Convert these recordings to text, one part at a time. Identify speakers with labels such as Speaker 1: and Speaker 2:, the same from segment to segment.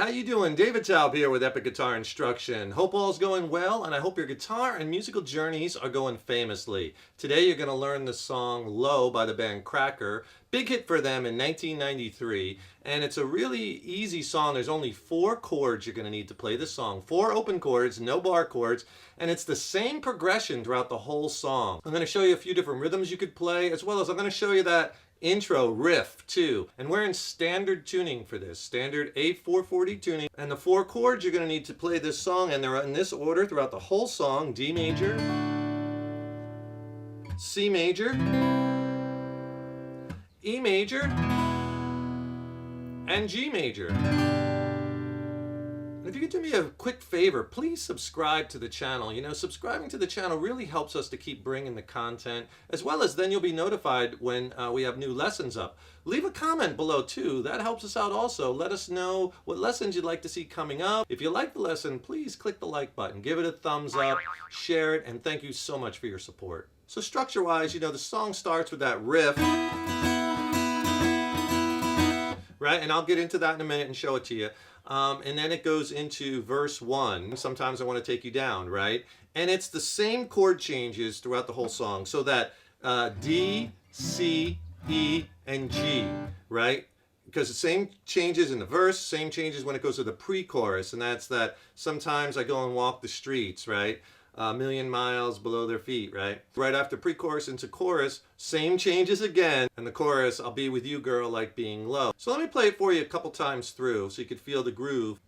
Speaker 1: how you doing? David Taub here with Epic Guitar Instruction. Hope all's going well, and I hope your guitar and musical journeys are going famously. Today you're going to learn the song Low by the band Cracker. Big hit for them in 1993, and it's a really easy song. There's only 4 chords you're going to need to play this song. 4 open chords, no bar chords, and it's the same progression throughout the whole song. I'm going to show you a few different rhythms you could play, as well as I'm going to show you that intro riff too, and we're in standard tuning for this, standard A440 tuning, and the 4 chords you're going to need to play this song, and they're in this order throughout the whole song: D major, C major, E major, and G major. If you could do me a quick favor, please subscribe to the channel. You know, subscribing to the channel really helps us to keep bringing the content, as well as then you'll be notified when we have new lessons up. Leave a comment below too. That helps us out also. Let us know what lessons you'd like to see coming up. If you like the lesson, please click the like button, give it a thumbs up, share it, and thank you so much for your support. So structure-wise, you know, the song starts with that riff, right? And I'll get into that in a minute and show it to you. And then it goes into verse 1. Sometimes I want to take you down, right? And it's the same chord changes throughout the whole song. So that D, C, E, and G, right? Because the same changes in the verse, same changes when it goes to the pre-chorus. And that's that sometimes I go and walk the streets, right? A million miles below their feet, right? Right after pre-chorus into chorus, same changes again. And the chorus, I'll be with you, girl, like being low. So let me play it for you a couple times through so you can feel the groove.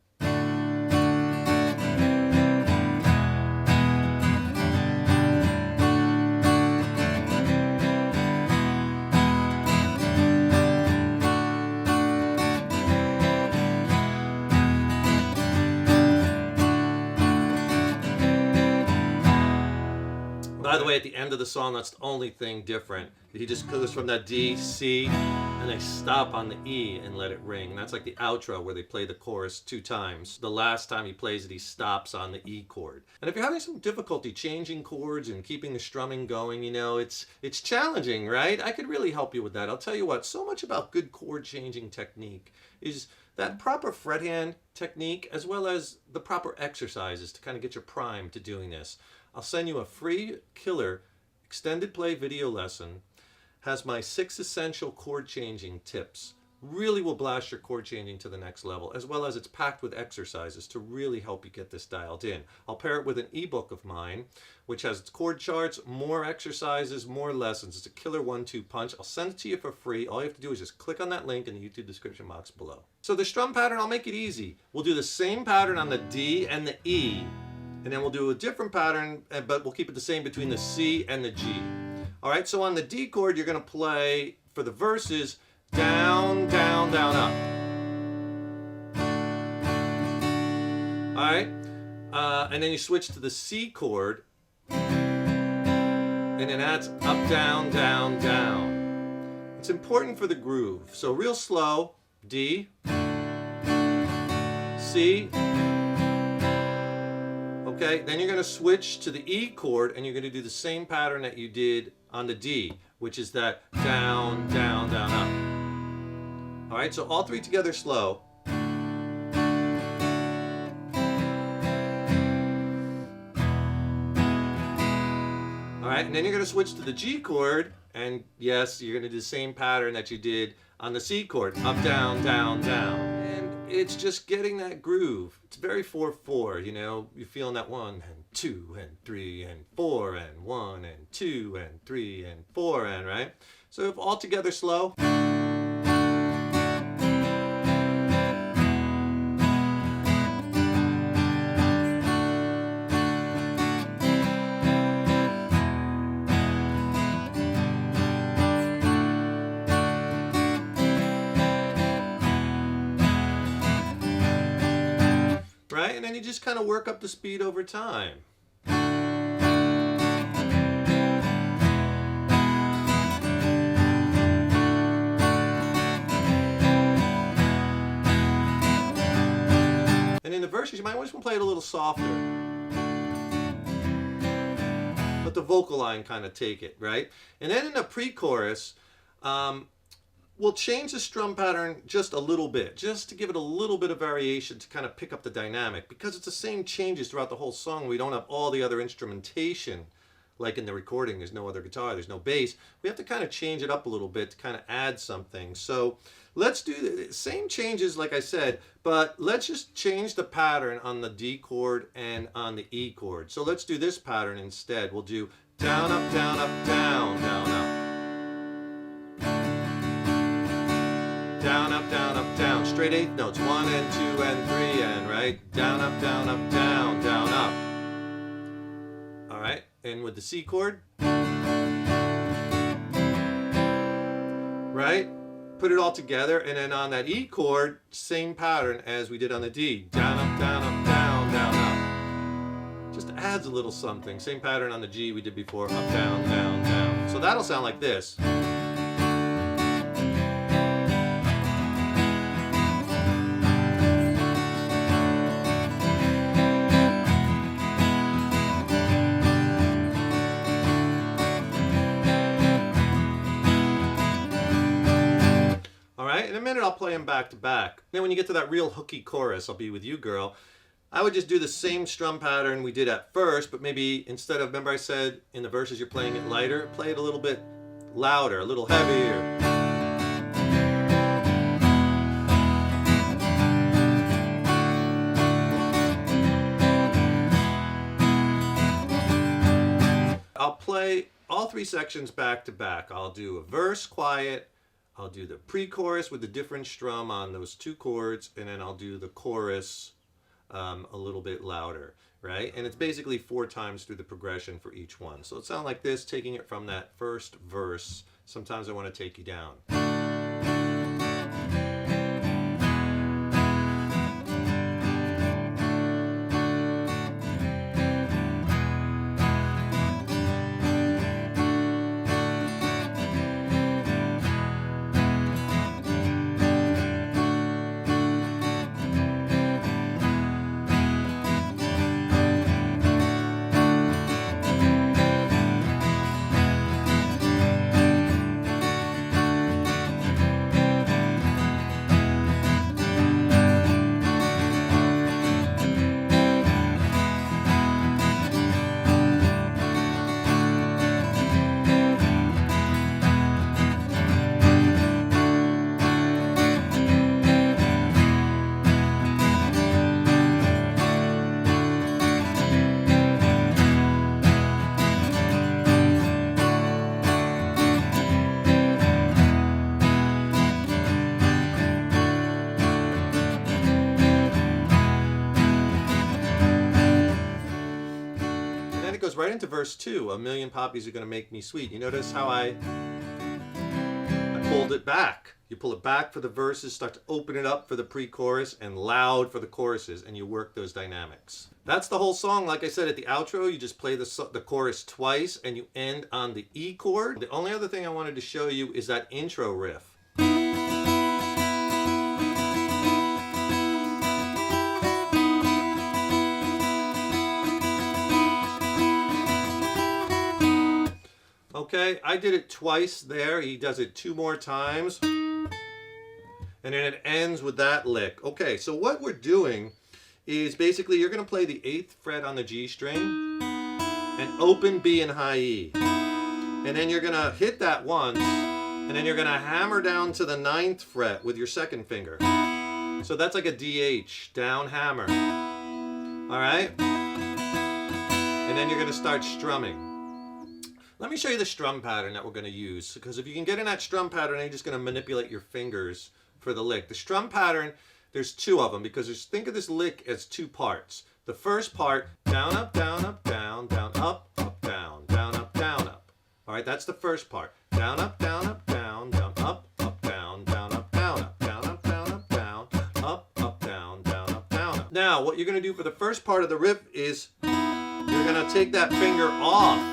Speaker 1: By the way, at the end of the song, that's the only thing different. He just goes from that D, C, and they stop on the E and let it ring. And that's like the outro where they play the chorus 2 times. The last time he plays it, he stops on the E chord. And if you're having some difficulty changing chords and keeping the strumming going, you know, it's challenging, right? I could really help you with that. I'll tell you what, so much about good chord changing technique is that proper fret hand technique, as well as the proper exercises to kind of get you primed to doing this. I'll send you a free killer extended play video lesson. Has my 6 essential chord changing tips. Really will blast your chord changing to the next level, as well as it's packed with exercises to really help you get this dialed in. I'll pair it with an ebook of mine, which has chord charts, more exercises, more lessons. It's a killer 1-2 punch. I'll send it to you for free. All you have to do is just click on that link in the YouTube description box below. So the strum pattern, I'll make it easy. We'll do the same pattern on the D and the E, and then we'll do a different pattern, but we'll keep it the same between the C and the G. All right, so on the D chord, you're going to play, for the verses, down, down, down, up. All right, and then you switch to the C chord, and then that's up, down, down, down. It's important for the groove. So real slow, D, C, okay, then you're going to switch to the E chord, and you're going to do the same pattern that you did on the D, which is that down, down, down, up. All right, so all 3 together slow. All right, and then you're going to switch to the G chord, and yes, you're going to do the same pattern that you did on the C chord, up, down, down, down. And it's just getting that groove. It's very 4/4, you know, you're feeling that 1 and 2 and 3 and 4 and 1 and 2 and 3 and 4 and, right? So if all together slow. Right? And then you just kind of work up the speed over time. And in the verses, you might just want to play it a little softer. Let the vocal line kind of take it, right? And then in the pre-chorus, we'll change the strum pattern just a little bit, just to give it a little bit of variation to kind of pick up the dynamic. Because it's the same changes throughout the whole song, we don't have all the other instrumentation. Like in the recording, there's no other guitar, there's no bass. We have to kind of change it up a little bit to kind of add something. So let's do the same changes like I said, but let's just change the pattern on the D chord and on the E chord. So let's do this pattern instead. We'll do down, up, down, up, down, down, up. Down, up, down, up, down. Straight eighth notes. 1 and 2 and 3 and right. Down, up, down, up, down, down, up. All right. And with the C chord. Right? Put it all together. And then on that E chord, same pattern as we did on the D. Down, up, down, up, down, down, up. Just adds a little something. Same pattern on the G we did before. Up, down, down, down. So that'll sound like this. In a minute I'll play them back to back. Then when you get to that real hooky chorus, I'll be with you girl, I would just do the same strum pattern we did at first, but maybe instead of, remember I said in the verses you're playing it lighter, play it a little bit louder, a little heavier. I'll play all three sections back to back. I'll do a verse quiet, I'll do the pre-chorus with the different strum on those two chords, and then I'll do the chorus a little bit louder, right? And it's basically 4 times through the progression for each one. So it sounds like this, taking it from that first verse. Sometimes I want to take you down. Goes right into verse 2. A million poppies are going to make me sweet. You notice how I pulled it back. You pull it back for the verses, start to open it up for the pre-chorus, and loud for the choruses, and you work those dynamics. That's the whole song. Like I said at the outro, you just play the chorus twice, and you end on the E chord. The only other thing I wanted to show you is that intro riff. Okay, I did it twice there. He does it 2 more times. And then it ends with that lick. Okay, so what we're doing is basically you're going to play the 8th fret on the G string and open B and high E. And then you're going to hit that once, and then you're going to hammer down to the 9th fret with your 2nd finger. So that's like a DH, down hammer. All right? And then you're going to start strumming. Let me show you the strum pattern that we're going to use, because if you can get in that strum pattern, you're just going to manipulate your fingers for the lick. The strum pattern, there's 2 of them, because think of this lick as 2 parts. The first part, down, up, down, up, down, down, up, down, down, up, down, up. All right, that's the first part. Down, up, down, up, down, down, up, down, down, up, down, up, down, up, down, up, down, up, down, down, up, down, up. Now, what you're going to do for the first part of the riff is you're going to take that finger off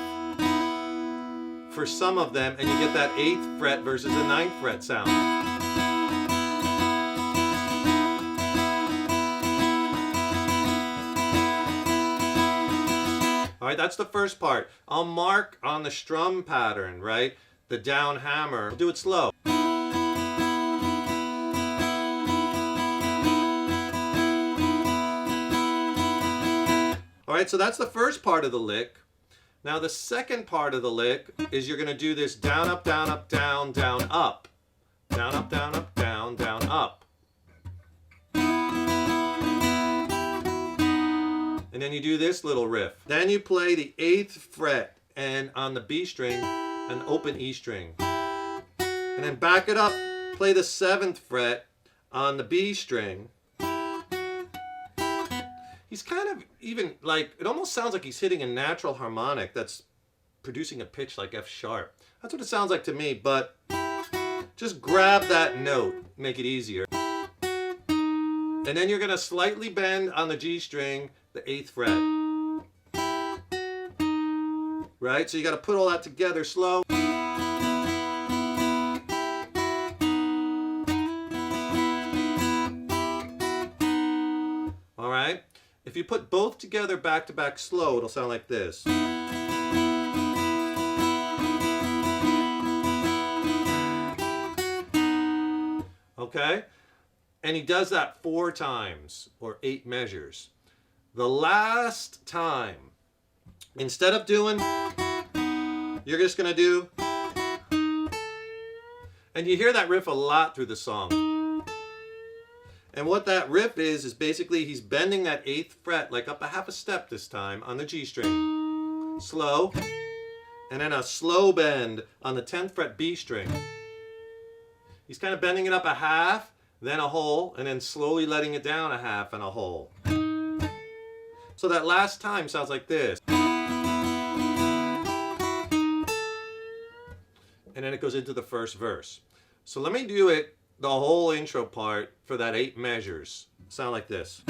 Speaker 1: for some of them, and you get that 8th fret versus the 9th fret sound. All right, that's the first part. I'll mark on the strum pattern, right? The down hammer. I'll do it slow. right, so that's the first part of the lick. Now the second part of the lick is you're going to do this down, up, down, up, down, down, up. Down, up, down, up, down, down, up. And then you do this little riff. Then you play the 8th fret and on the B string, an open E string. And then back it up, play the 7th fret on the B string. He's kind of even like, it almost sounds like he's hitting a natural harmonic that's producing a pitch like F sharp. That's what it sounds like to me, but just grab that note, make it easier. And then you're going to slightly bend on the G string, the 8th fret. Right? So you got to put all that together slow. All right? If you put both together back to back slow, it'll sound like this. Okay? And he does that 4 times, or 8 measures. The last time, instead of doing, you're just going to do, and you hear that riff a lot through the song. And what that riff is basically he's bending that 8th fret, like up a half a step this time, on the G string. Slow. And then a slow bend on the 10th fret B string. He's kind of bending it up a half, then a whole, and then slowly letting it down a half and a whole. So that last time sounds like this. And then it goes into the first verse. So let me do it, the whole intro part for that 8 measures. Sound like this.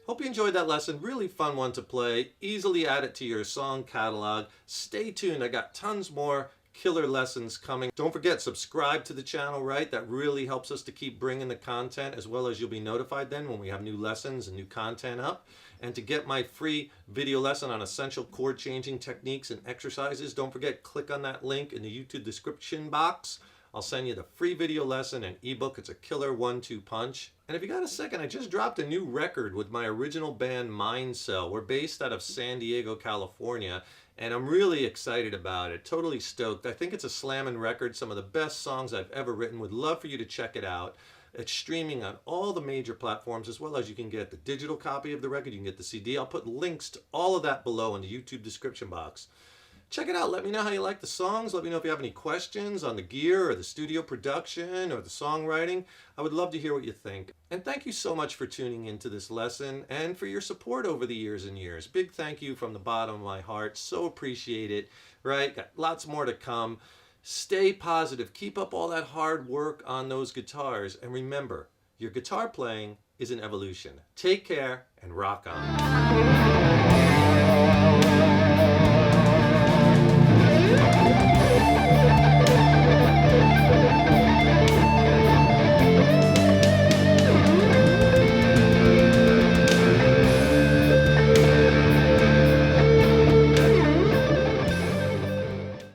Speaker 1: Hope you enjoyed that lesson. Really fun one to play. Easily add it to your song catalog. Stay tuned. I got tons more killer lessons coming. Don't forget, subscribe to the channel, right? That really helps us to keep bringing the content, as well as you'll be notified then when we have new lessons and new content up. And to get my free video lesson on essential chord changing techniques and exercises, don't forget, click on that link in the YouTube description box. I'll send you the free video lesson and ebook. It's a killer 1-2 punch. And if you got a second, I just dropped a new record with my original band Mind Cell. We're based out of San Diego, California, and I'm really excited about it. Totally stoked. I think it's a slammin' record, some of the best songs I've ever written. Would love for you to check it out. It's streaming on all the major platforms, as well as you can get the digital copy of the record, you can get the CD. I'll put links to all of that below in the YouTube description box. Check it out. Let me know how you like the songs. Let me know if you have any questions on the gear or the studio production or the songwriting. I would love to hear what you think. And thank you so much for tuning into this lesson and for your support over the years and years. Big thank you from the bottom of my heart. So appreciate it, right? Got lots more to come. Stay positive. Keep up all that hard work on those guitars. And remember, your guitar playing is an evolution. Take care and rock on.